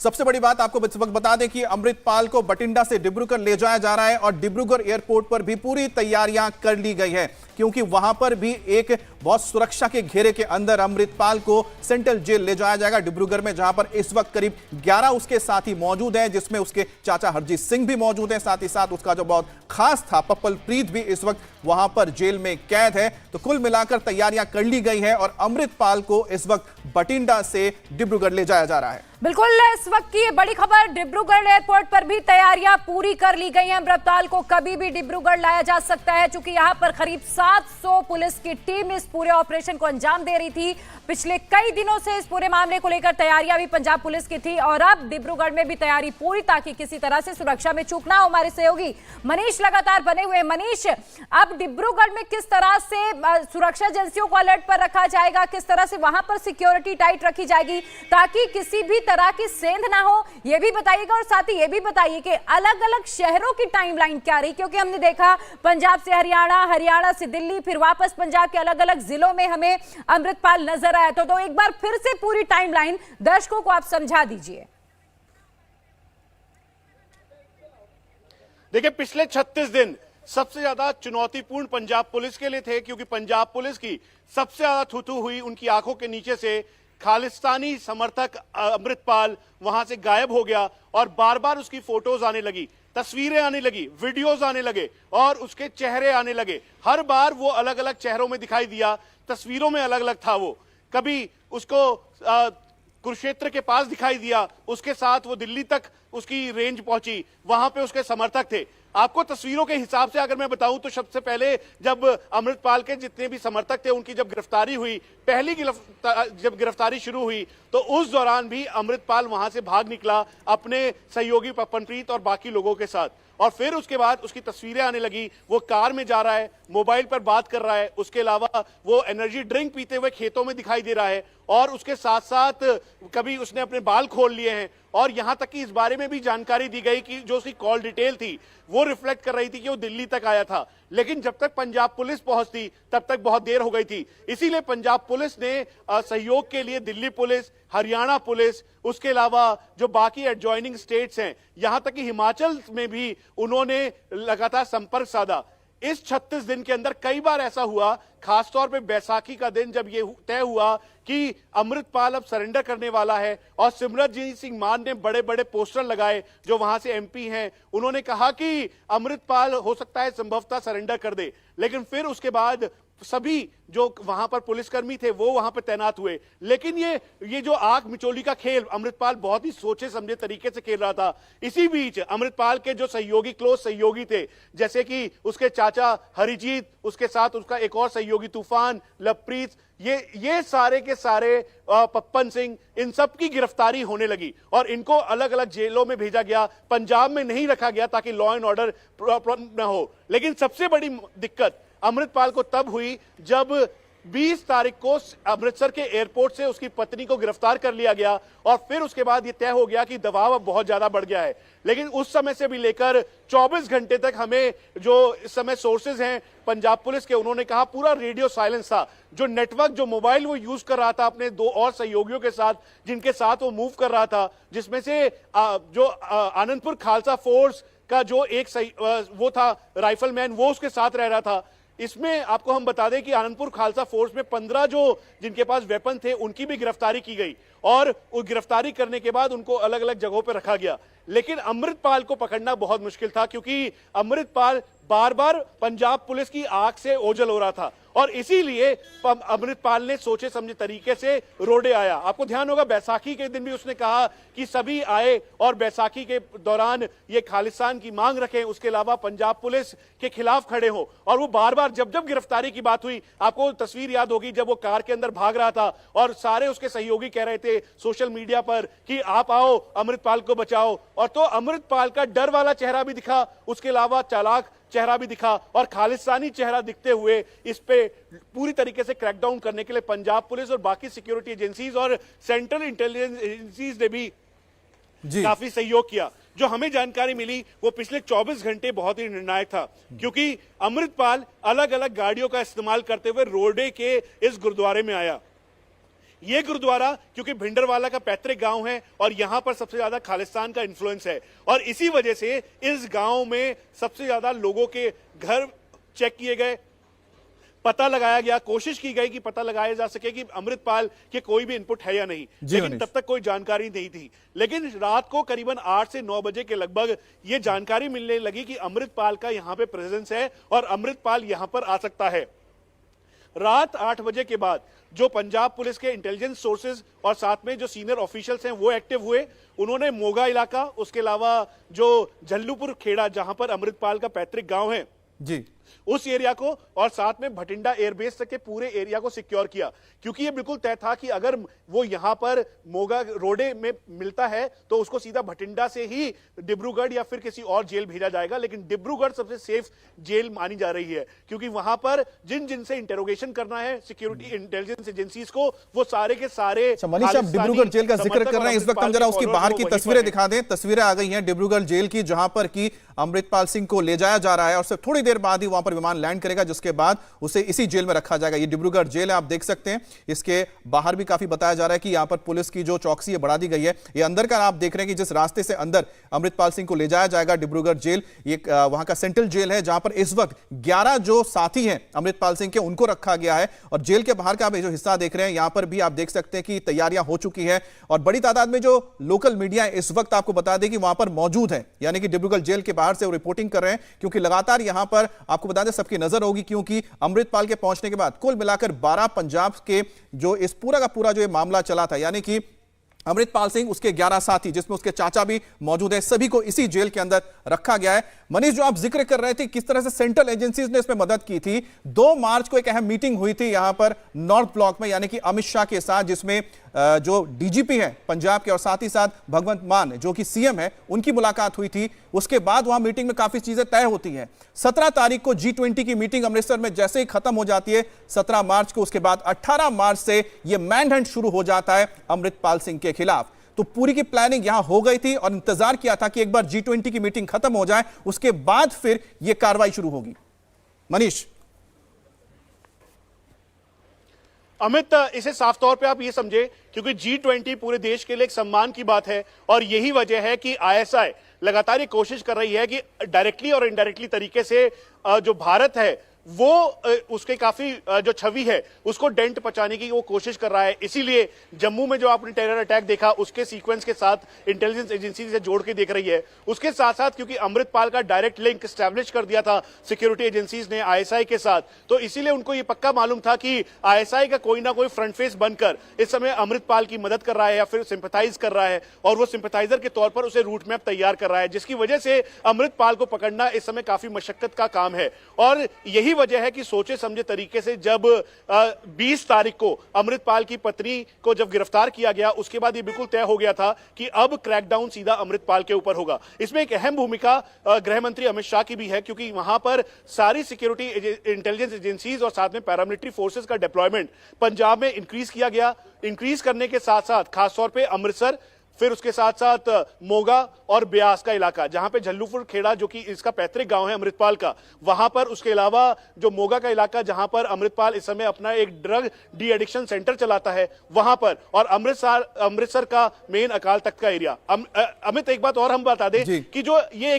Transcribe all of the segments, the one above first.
सबसे बड़ी बात आपको इस वक्त बता दें कि अमृतपाल को बठिंडा से डिब्रूगढ़ ले जाया जा रहा है और डिब्रूगढ़ एयरपोर्ट पर भी पूरी तैयारियां कर ली गई है, क्योंकि वहां पर भी एक बहुत सुरक्षा के घेरे के अंदर अमृतपाल को सेंट्रल जेल ले जाया जाएगा डिब्रूगढ़ में, जहां पर इस वक्त करीब 11 उसके साथी मौजूद हैं, जिसमें उसके चाचा हरजीत सिंह भी मौजूद हैं। साथ ही साथ उसका जो बहुत खास था पप्पल प्रीत भी इस वक्त वहां पर जेल में कैद है। तो कुल मिलाकर तैयारियां कर ली गई है और अमृतपाल को इस वक्त बठिंडा से डिब्रूगढ़ ले जाया जा रहा है। बिल्कुल, इस वक्त की ये बड़ी खबर, डिब्रूगढ़ एयरपोर्ट पर भी तैयारियां पूरी कर ली गई हैं। अमृतपाल को कभी भी डिब्रूगढ़ लाया जा सकता है, क्योंकि यहां पर करीब 700 पुलिस की टीम इस पूरे ऑपरेशन को अंजाम दे रही थी। पिछले कई दिनों से इस पूरे मामले को लेकर तैयारियां भी पंजाब पुलिस की थी और अब डिब्रूगढ़ में भी तैयारी पूरी, ताकि किसी तरह से सुरक्षा में चूक ना हो। हमारे सहयोगी मनीष लगातार बने हुए। मनीष, अब डिब्रूगढ़ में किस तरह से सुरक्षा एजेंसियों को अलर्ट पर रखा जाएगा, किस तरह से वहां पर सिक्योरिटी टाइट रखी जाएगी ताकि किसी भी तरह की सेंध ना हो, यह भी बताइएगा। और साथ ही यह भी बताइए कि अलग अलग शहरों की टाइमलाइन क्या रही, क्योंकि हमने देखा पंजाब से हरियाणा, हरियाणा से दिल्ली, फिर वापस पंजाब के अलग अलग जिलों में हमें अमृतपाल नजर आया। तो एक बार फिर से पूरी टाइमलाइन दर्शकों को आप समझा दीजिए। देखिए, पिछले 36 दिन सबसे ज्यादा चुनौतीपूर्ण पंजाब पुलिस के लिए थे, क्योंकि पंजाब पुलिस की सबसे ज्यादा थू-थू हुई उनकी आंखों के नीचे से खालिस्तानी समर्थक अमृतपाल वहां से गायब हो गया और बार बार उसकी फोटोज आने लगी, तस्वीरें आने लगी, वीडियोस आने लगे और उसके चेहरे आने लगे। हर बार वो अलग अलग चेहरों में दिखाई दिया, तस्वीरों में अलग अलग था। वो कभी उसको कुरुक्षेत्र के पास दिखाई दिया, उसके साथ वो दिल्ली तक उसकी रेंज पहुंची, वहां पे उसके समर्थक थे। आपको तस्वीरों के हिसाब से अगर मैं बताऊं तो सबसे पहले जब अमृतपाल के जितने भी समर्थक थे उनकी जब गिरफ्तारी हुई, पहली जब गिरफ्तारी शुरू हुई तो उस दौरान भी अमृतपाल वहां से भाग निकला अपने सहयोगी पप्पनप्रीत और बाकी लोगों के साथ। और फिर उसके बाद उसकी तस्वीरें आने लगी, वो कार में जा रहा है, मोबाइल पर बात कर रहा है, उसके अलावा वो एनर्जी ड्रिंक पीते हुए खेतों में दिखाई दे रहा है और उसके साथ साथ कभी उसने अपने बाल खोल लिए हैं और यहां तक कि इस बारे में भी जानकारी दी गई कि जो उसकी कॉल डिटेल थी वो रिफ्लेक्ट कर रही थी कि वो दिल्ली तक आया था। लेकिन जब तक पंजाब पुलिस पहुंचती तब तक बहुत देर हो गई थी। इसीलिए पंजाब पुलिस ने सहयोग के लिए दिल्ली पुलिस, हरियाणा पुलिस, उसके अलावा जो बाकी एडजॉइनिंग स्टेट्स हैं, यहां तक कि हिमाचल में भी उन्होंने लगातार संपर्क साधा। इस 36 दिन के अंदर कई बार ऐसा हुआ, खासतौर पे बैसाखी का दिन जब ये तय हुआ कि अमृतपाल अब सरेंडर करने वाला है और सिमरनजीत सिंह मान ने बड़े बड़े पोस्टर लगाए, जो वहां से एमपी हैं, उन्होंने कहा कि अमृतपाल हो सकता है संभवतः सरेंडर कर दे। लेकिन फिर उसके बाद सभी जो वहां पर पुलिसकर्मी थे वो वहां पर तैनात हुए। लेकिन ये जो आग मिचोली का खेल अमृतपाल बहुत ही सोचे समझे तरीके से खेल रहा था। इसी बीच अमृतपाल के जो सहयोगी, क्लोज सहयोगी थे, जैसे कि उसके चाचा हरिजीत, उसके साथ उसका एक और सहयोगी तूफान, लवप्रीत, ये सारे के सारे पप्पन सिंह, इन सब की गिरफ्तारी होने लगी और इनको अलग अलग जेलों में भेजा गया। पंजाब में नहीं रखा गया ताकि लॉ एंड ऑर्डर न हो। लेकिन सबसे बड़ी दिक्कत अमृतपाल को तब हुई जब 20 तारीख को अमृतसर के एयरपोर्ट से उसकी पत्नी को गिरफ्तार कर लिया गया और फिर उसके बाद यह तय हो गया कि दबाव अब बहुत ज्यादा बढ़ गया है। लेकिन उस समय से भी लेकर 24 घंटे तक हमें जो इस समय सोर्सेज हैं पंजाब पुलिस के, उन्होंने कहा पूरा रेडियो साइलेंस था। जो नेटवर्क, जो मोबाइल वो यूज कर रहा था अपने 2 और सहयोगियों के साथ, जिनके साथ वो मूव कर रहा था, जिसमें से जो आनंदपुर खालसा फोर्स का जो एक वो था राइफलमैन, वो उसके साथ रह रहा था। इसमें आपको हम बता दें कि आनंदपुर खालसा फोर्स में 15 जो जिनके पास वेपन थे उनकी भी गिरफ्तारी की गई और वो गिरफ्तारी करने के बाद उनको अलग अलग जगहों पर रखा गया। लेकिन अमृतपाल को पकड़ना बहुत मुश्किल था, क्योंकि अमृतपाल बार बार पंजाब पुलिस की आंख से ओझल हो रहा था और इसीलिए अमृतपाल ने सोचे समझे तरीके से रोडे आया। आपको ध्यान होगा बैसाखी के दिन भी उसने कहा कि सभी आए और बैसाखी के दौरान ये खालिस्तान की मांग रखें, उसके अलावा पंजाब पुलिस के खिलाफ खड़े हो। और वो बार बार जब जब गिरफ्तारी की बात हुई, आपको तस्वीर याद होगी जब वो कार के अंदर भाग रहा था और सारे उसके सहयोगी कह रहे थे सोशल मीडिया पर कि आप आओ अमृतपाल को बचाओ, और तो अमृतपाल का डर वाला चेहरा भी दिखा, उसके अलावा चालाक चेहरा भी दिखा और खालिस्तानी चेहरा दिखते हुए इस पे पूरी तरीके से क्रैकडाउन करने के लिए पंजाब पुलिस और बाकी सिक्योरिटी एजेंसीज और सेंट्रल इंटेलिजेंस एजेंसीज ने भी काफी सहयोग किया। जो हमें जानकारी मिली वो पिछले 24 घंटे बहुत ही निर्णायक था, क्योंकि अमृतपाल अलग अलग गाड़ियों का इस्तेमाल करते हुए रोडे के इस गुरुद्वारे में आया। ये गुरुद्वारा क्योंकि भिंडरवाला का पैतृक गांव है और यहां पर सबसे ज्यादा खालिस्तान का इन्फ्लुएंस है और इसी वजह से इस गांव में सबसे ज्यादा लोगों के घर चेक किए गए, पता लगाया गया, कोशिश की गई कि पता लगाया जा सके कि अमृतपाल के कोई भी इनपुट है या नहीं, लेकिन तब तक कोई जानकारी नहीं थी। लेकिन रात को करीबन 8 से 9 बजे के लगभग ये जानकारी मिलने लगी कि अमृतपाल का यहां पे प्रेजेंस है और अमृतपाल यहां पर आ सकता है। रात 8 बजे के बाद जो पंजाब पुलिस के इंटेलिजेंस सोर्सेज और साथ में जो सीनियर ऑफिशियल्स हैं वो एक्टिव हुए। उन्होंने मोगा इलाका, उसके अलावा जो झल्लूपुर खेड़ा जहां पर अमृतपाल का पैतृक गांव है जी, उस एरिया को और साथ में भटिंडा एयरबेस तक के पूरे एरिया को सिक्योर किया, क्योंकि ये बिल्कुल तय था कि अगर वो यहां पर मोगा रोडे में मिलता है तो उसको सीधा भटिंडा से ही डिब्रूगढ़ या फिर किसी और जेल भेजा जाएगा। लेकिन डिब्रूगढ़ सबसे सेफ जेल मानी जा रही है, क्योंकि वहां पर जिनसे इंटेरोगेशन करना है सिक्योरिटी इंटेलिजेंस एजेंसीज को, वो सारे के सारे। मनीष, आप डिब्रूगढ़ जेल का जिक्र कर रहे हैं, इस वक्त हम जरा उसकी बाहर की तस्वीरें दिखा दें। तस्वीरें आ गई हैं डिब्रूगढ़ जेल की, जहां पर की अमृतपाल सिंह को ले जाया जा रहा है और सिर्फ थोड़ी देर बाद ही वहां पर विमान लैंड करेगा, जिसके बाद उसे इसी जेल में रखा जाएगा। ये डिब्रूगढ़ जेल है, आप देख सकते हैं। इसके बाहर भी काफी बताया जा रहा है कि यहां पर पुलिस की जो चौकसी है बढ़ा दी गई है। ये अंदर का आप देख रहे हैं कि जिस रास्ते से अंदर अमृतपाल सिंह को ले जाया जाएगा डिब्रूगढ़ जेल, ये वहां का सेंट्रल जेल है, जहां पर इस वक्त 11 जो साथी हैं अमृतपाल सिंह के, उनको रखा गया है। और जेल के बाहर का आप जो हिस्सा देख रहे हैं, यहां पर भी आप देख सकते हैं कि तैयारियां हो चुकी है और बड़ी तादाद में जो लोकल मीडिया है इस वक्त आपको बता दें कि वहां पर मौजूद है, यानी कि डिब्रूगढ़ जेल के बाहर से वो रिपोर्टिंग कर रहे हैं, क्योंकि लगातार यहां पर आपको बता दें सबकी नजर होगी, क्योंकि अमृतपाल के पहुंचने के बाद कुल मिलाकर 12 पंजाब के जो इस पूरा का पूरा जो ये मामला चला था, यानी कि अमृतपाल सिंह, उसके 11 साथी, जिसमें उसके चाचा भी मौजूद है, सभी को इसी जेल के अंदर रखा गया है। मनीष, जो आप जिक्र कर रहे थे किस तरह से सेंट्रल एजेंसीज ने इसमें मदद की थी, 2 मार्च को एक अहम मीटिंग हुई थी यहां पर नॉर्थ ब्लॉक में, यानी कि अमित शाह के साथ, जिसमें जो डीजीपी है पंजाब के और साथ ही साथ भगवंत मान जो कि सीएम है, उनकी मुलाकात हुई थी। उसके बाद वहां मीटिंग में काफी चीजें तय होती हैं। 17 तारीख को G20 की मीटिंग अमृतसर में जैसे ही खत्म हो जाती है 17 मार्च को, उसके बाद 18 मार्च से यह मैनहंट शुरू हो जाता है अमृतपाल सिंह के खिलाफ। तो पूरी की प्लानिंग यहां हो गई थी और इंतजार किया था कि एक बार G20 की मीटिंग खत्म हो जाए, उसके बाद फिर यह कार्रवाई शुरू होगी। मनीष, अमित, इसे साफ तौर पे आप ये समझे, क्योंकि G20 पूरे देश के लिए एक सम्मान की बात है और यही वजह है कि ISI लगातार ये कोशिश कर रही है कि डायरेक्टली और इनडायरेक्टली तरीके से जो भारत है वो उसके काफी जो छवि है उसको डेंट पहुंचाने की वो कोशिश कर रहा है। इसीलिए जम्मू में जो आपने टेरर अटैक देखा, उसके सीक्वेंस के साथ इंटेलिजेंस एजेंसी से जोड़ के देख रही है। उसके साथ साथ क्योंकि अमृतपाल का डायरेक्ट लिंक एस्टैब्लिश कर दिया था सिक्योरिटी एजेंसीज ने ISI के साथ, तो इसीलिए उनको ये पक्का मालूम था कि ISI का कोई ना कोई फ्रंट फेस बनकर इस समय अमृतपाल की मदद कर रहा है या फिर सिंपैथाइज कर रहा है, और वो सिंपैथाइजर के तौर पर उसे रूट मैप तैयार कर रहा है, जिसकी वजह से अमृतपाल को पकड़ना इस समय काफी मशक्कत का काम है। और यही वजह है कि सोचे समझे तरीके से जब 20 तारीख को अमृतपाल की पत्नी को जब गिरफ्तार किया गया, उसके बाद ये बिल्कुल तय हो गया था कि अब क्रैकडाउन सीधा अमृतपाल के ऊपर होगा। इसमें एक अहम भूमिका गृह मंत्री अमित शाह की भी है, क्योंकि वहां पर सारी सिक्योरिटी इंटेलिजेंस एजेंसीज और साथ में पैरामिलिट्री फोर्सेस का डिप्लॉयमेंट पंजाब में इंक्रीज किया गया। इंक्रीज करने के साथ साथ खासतौर पर अमृतसर, फिर उसके साथ साथ मोगा और ब्यास का इलाका, जहां पे झल्लूपुर खेड़ा जो कि इसका पैतृक गांव है अमृतपाल का, वहां पर, उसके अलावा जो मोगा का इलाका जहां पर अमृतपाल इस समय अपना एक ड्रग डी एडिक्शन सेंटर चलाता है वहां पर, और अमृतसर का मेन अकाल तख्त का एरिया। अमित, एक बात और हम बता दें कि जो ये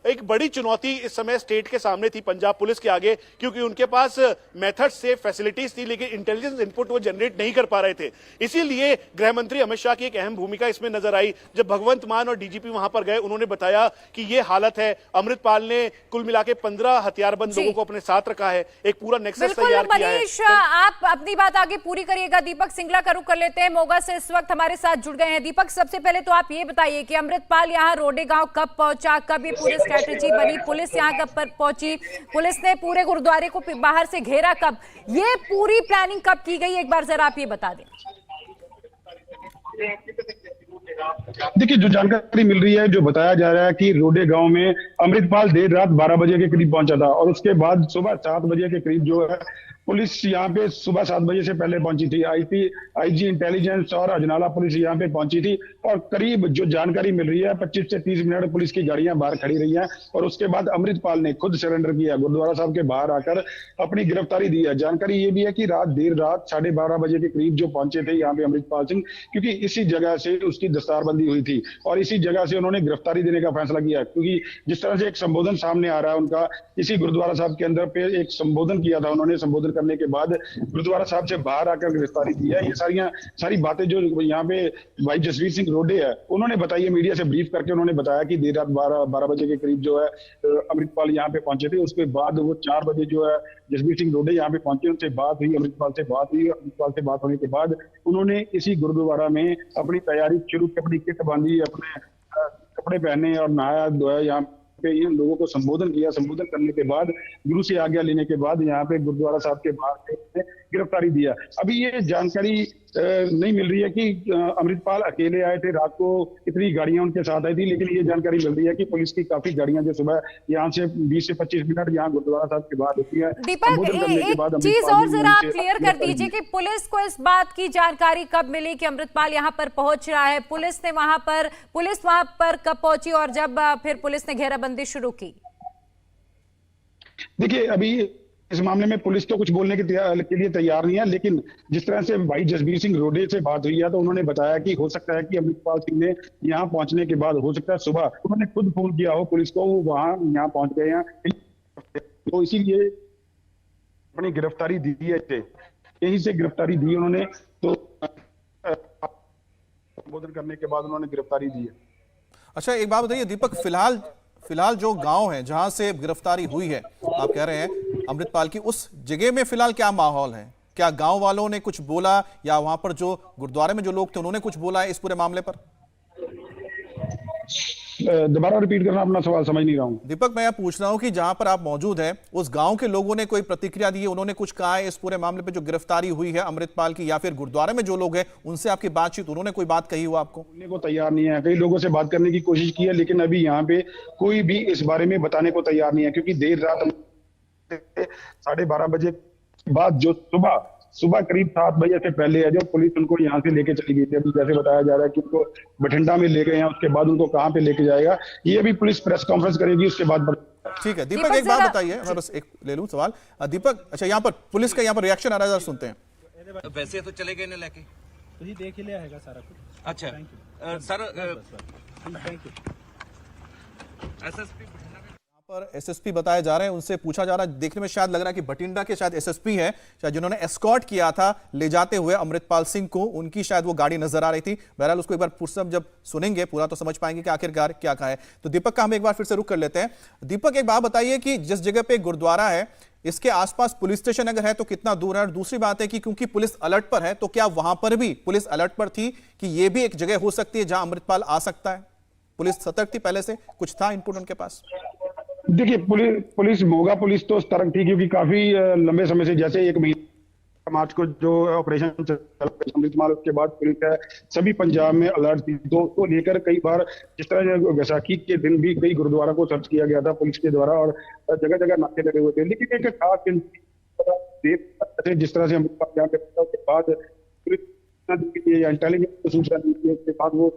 एक बड़ी चुनौती इस समय स्टेट के सामने थी पंजाब पुलिस के आगे, क्योंकि उनके पास मेथड से फैसिलिटीज थी लेकिन इंटेलिजेंस इनपुट वो जनरेट नहीं कर पा रहे थे। इसीलिए गृह मंत्री अमित शाह की एक अहम भूमिका इसमें नजर आई। जब भगवंत मान और डीजीपी वहां पर गए, उन्होंने बताया कि ये हालत है। अमृतपाल ने कुल मिला के 15 हथियारबंद लोगों को अपने साथ रखा है, एक पूरा नेक्सस तैयार किया है। मनीष, आप अपनी बात आगे पूरी करिएगा। दीपक सिंगला का रुख कर लेते हैं, मोगा से इस वक्त हमारे साथ जुड़ गए हैं। दीपक, सबसे पहले तो आप ये बताइए कि अमृतपाल यहाँ रोडे गांव कब पहुंचा, कब ये पूरी स्ट्रैटेजी बनी, पुलिस यहाँ कब पहुंची, पुलिस ने पूरे गुरुद्वारे को बाहर से घेरा कब, ये पूरी प्लानिंग कब की गई, एक बार जरा आप ये बता दें। देखिए, जो जानकारी मिल रही है, जो बताया जा रहा है कि रोडे गांव में अमृतपाल देर रात 12 बजे के करीब पहुंचा था और उसके बाद सुबह 7 बजे के करीब जो है पुलिस यहाँ पे सुबह 7 बजे से पहले पहुंची थी। आईजी इंटेलिजेंस और अजनाला पुलिस यहाँ पे पहुंची थी और करीब जो जानकारी मिल रही है 25 से 30 मिनट पुलिस की गाड़ियां बाहर खड़ी रही हैं और उसके बाद अमृतपाल ने खुद सरेंडर किया, गुरुद्वारा साहब के बाहर आकर अपनी गिरफ्तारी दी है। जानकारी ये भी है कि देर रात 12:30 बजे के करीब जो पहुंचे थे यहाँ पे अमृतपाल सिंह, क्योंकि इसी जगह से उसकी दस्तारबंदी हुई थी और इसी जगह से उन्होंने गिरफ्तारी देने का फैसला किया, क्योंकि जिस तरह से एक संबोधन सामने आ रहा है उनका, इसी गुरुद्वारा साहब के अंदर पे एक संबोधन किया था उन्होंने, संबोधन करने के बाद गुरुद्वारा साहब से बाहर आकर गिरफ्तारी दी है। ये सारी बातें जो यहाँ पे भाई जसवीर सिंह रोडे है उन्होंने बताई है, मीडिया से ब्रीफ करके उन्होंने बताया कि देर रात 12 बजे के करीब जो है अमृतपाल यहाँ पे पहुंचे थे। उसके बाद वो 4 बजे जो है जसवीर सिंह रोडे यहाँ पे पहुंचे, उनसे बात हुई, अमृतपाल से बात हुई। अमृतपाल से बात होने के बाद उन्होंने इसी गुरुद्वारा में अपनी तैयारी शुरू की, अपनी किट बांधी, अपने कपड़े पहने और नहाया धोया, यहाँ पे इन लोगों को संबोधन किया। संबोधन करने के बाद गुरु से आज्ञा लेने के बाद यहाँ पे गुरुद्वारा साहब के बाहर से गिरफ्तारी दिया। अभी ये जानकारी नहीं मिल रही है कि अमृतपाल अकेले आए थे, रात को इतनी गाड़ियां उनके साथ आई थी, लेकिन ये जानकारी मिल रही है कि पुलिस की काफी गाड़ियां जो सुबह यहाँ से 20 से 25 मिनट यहाँ गुरुद्वारा साहब के बाद होती है। दीपक, एक चीज और जरा आप क्लियर कर दीजिए कि पुलिस को इस बात की जानकारी कब मिली कि अमृतपाल यहाँ पर पहुंच रहा है? पुलिस वहां पर कब पहुंची और जब फिर पुलिस ने घेराबंदी शुरू की? देखिए, अभी इस मामले में पुलिस तो कुछ बोलने के लिए तैयार नहीं है, लेकिन जिस तरह से भाई जसवीर सिंह रोडे से बात हुई है तो उन्होंने बताया कि हो सकता है कि अमृतपाल सिंह ने यहाँ पहुंचने के बाद, हो सकता है सुबह उन्होंने खुद फोन किया हो पुलिस को, वो वहां यहाँ पहुंच गए हैं, तो इसीलिए अपनी गिरफ्तारी दी है। यहीं से गिरफ्तारी दी उन्होंने, तो संबोधन करने के बाद उन्होंने गिरफ्तारी दी है। अच्छा, एक बात बताइए दीपक, फिलहाल जो गांव है जहां से गिरफ्तारी हुई है, आप कह रहे हैं अमृतपाल की, उस जगह में फिलहाल क्या माहौल है? क्या गांव वालों ने कुछ बोला या वहां पर जो गुरुद्वारे में जो लोग थे उन्होंने कुछ बोला है इस पूरे मामले पर? दोबारा रिपीट करना, अपना सवाल समझ नहीं रहा हूं। दीपक, मैं पूछ रहा हूं कि जहां पर आप मौजूद हैं उस गांव के लोगों ने कोई प्रतिक्रिया दी है, उन्होंने कुछ कहा है इस पूरे मामले पे जो गिरफ्तारी हुई है अमृतपाल की, या फिर गुरुद्वारे में जो लोग हैं उनसे आपकी बातचीत, उन्होंने कोई बात कही हो आपको? बोलने को तैयार नहीं है। कई लोगों से बात करने की कोशिश की है, लेकिन अभी यहाँ पे कोई भी इस बारे में बताने को तैयार नहीं है, क्योंकि देर रात 12:30 बजे बाद जो सुबह करीब 7 बजे से पहले है जो पुलिस उनको यहाँ से लेके चली गई थी। अभी जैसे बताया जा रहा है कि उनको बठिंडा में ले गए हैं, उसके बाद उनको कहाँ पे लेके जाएगा ये अभी पुलिस प्रेस कॉन्फ्रेंस करेगी, उसके बाद। ठीक है दीपक, एक बात बताइए, मैं बस एक ले लूं सवाल। दीपक, अच्छा यहाँ पर पुलिस का यहाँ पर रिएक्शन आ रहा है, सुनते हैं। वैसे तो चले गए ना लेके, तो ये देख ही लिया है सारा कुछ। अच्छा सर, थैंक यू। एसएसपी पर एसएसपी बताए जा रहे हैं, उनसे पूछा जा रहा है, देखने में शायद लग रहा है कि बठिंडा के शायद एसएसपी है, शायद जिन्होंने एस्कॉर्ट किया था ले जाते हुए अमृतपाल सिंह को, उनकी शायद वो गाड़ी नजर आ रही थी। बहरहाल उसको एक बार पुरसम जब सुनेंगे पूरा तो समझ पाएंगे कि आखिरकार क्या कहा है। तो दीपक का हम एक बार फिर से रुक कर लेते हैं। दीपक, एक बात बताइए कि जिस जगह पे गुरुद्वारा है इसके आसपास पुलिस स्टेशन अगर है तो कितना दूर है? और दूसरी बात है कि क्योंकि पुलिस अलर्ट पर है तो क्या वहां पर भी पुलिस अलर्ट पर थी कि यह भी एक जगह हो सकती है जहां अमृतपाल आ सकता है? पुलिस सतर्क थी, पहले से कुछ था इनपुट उनके पास? देखिए, पुलिस मोगा पुलिस तो सतर्क थी, क्योंकि काफी लंबे समय से, जैसे 1 महीना मार्च को जो ऑपरेशन अमृतपाल, उसके बाद पुलिस है सभी पंजाब में अलर्ट थी। तो लेकर कई बार जिस तरह वैसाखी के दिन भी कई गुरुद्वारा को सर्च किया गया था पुलिस के द्वारा और जगह जगह नाके लगे हुए थे, लेकिन एक खास जिस तरह से अमृतपाल यहाँ पे उसके बाद पुलिस इंटेलिजेंस सूचना दी थी, उसके बाद वो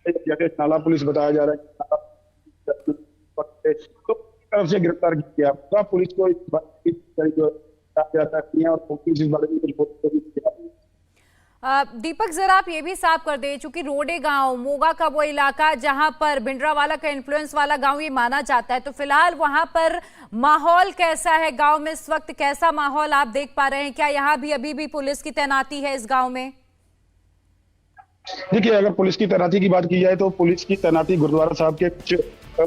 जैसे नाला पुलिस बताया जा रहा है तो तरफ से गिरफ्तार किया। तो पुलिस को इस बारे में कुछ। दीपक, जरा आप ये भी साफ कर दें, चूंकि रोडे गांव मोगा का वो इलाका जहां पर भिंडरावाला का इन्फ्लुएंस वाला गांव ये माना जाता है, तो फिलहाल वहां पर माहौल कैसा है? गांव में इस वक्त कैसा माहौल आप देख पा रहे हैं? क्या यहाँ भी अभी भी पुलिस की तैनाती है इस गांव में? देखिए, अगर पुलिस की तैनाती की बात की जाए तो पुलिस की तैनाती गुरुद्वारा साहब के कुछ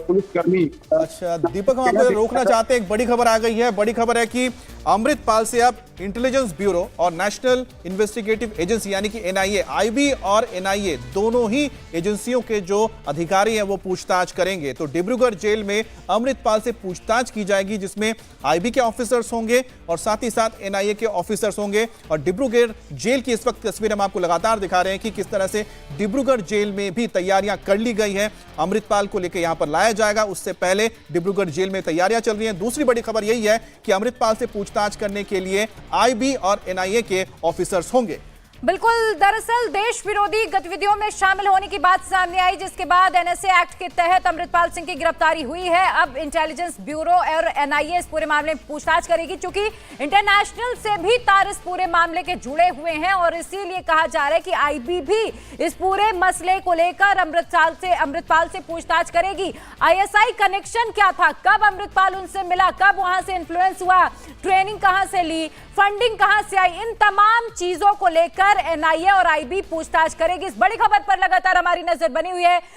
पुलिसकर्मी। अच्छा दीपक, हम आपको रोकना चाहते हैं, एक बड़ी खबर आ गई है। बड़ी खबर है कि अमृतपाल से अब इंटेलिजेंस ब्यूरो और नेशनल इन्वेस्टिगेटिव एजेंसी यानी कि एनआईए, आईबी और एनआईए दोनों ही एजेंसियों के जो अधिकारी हैं वो पूछताछ करेंगे। तो डिब्रूगढ़ जेल में अमृतपाल से पूछताछ की जाएगी, जिसमें आईबी के ऑफिसर्स होंगे और साथ ही साथ एनआईए के ऑफिसर्स होंगे। और डिब्रूगढ़ जेल की इस वक्त तस्वीर हम आपको लगातार दिखा रहे हैं कि किस तरह से डिब्रूगढ़ जेल में भी तैयारियां कर ली गई है अमृतपाल को लेकर यहां पर लाया जाएगा उससे पहले डिब्रूगढ़ जेल में तैयारियां चल रही हैं। दूसरी बड़ी खबर यही है कि अमृतपाल से पूछताछ करने के लिए आईबी और एनआईए के ऑफिसर्स होंगे। बिल्कुल, दरअसल देश विरोधी गतिविधियों में शामिल होने की बात सामने आई, जिसके बाद एनएसए एक्ट के तहत अमृतपाल सिंह की गिरफ्तारी हुई है। अब इंटेलिजेंस ब्यूरो और एनआईए इस पूरे मामले में पूछताछ करेगी, क्योंकि इंटरनेशनल से भी तार इस पूरे मामले के जुड़े हुए हैं और इसीलिए कहा जा रहा है कि आईबी भी इस पूरे मसले को लेकर अमृतपाल से पूछताछ करेगी। आईएसआई कनेक्शन क्या था, कब अमृतपाल उनसे मिला, कब वहां से इन्फ्लुएंस हुआ, ट्रेनिंग कहां से ली, फंडिंग कहां से आई, इन तमाम चीजों को लेकर एनआईए और आईबी पूछताछ करेगी। इस बड़ी खबर पर लगातार हमारी नजर बनी हुई है।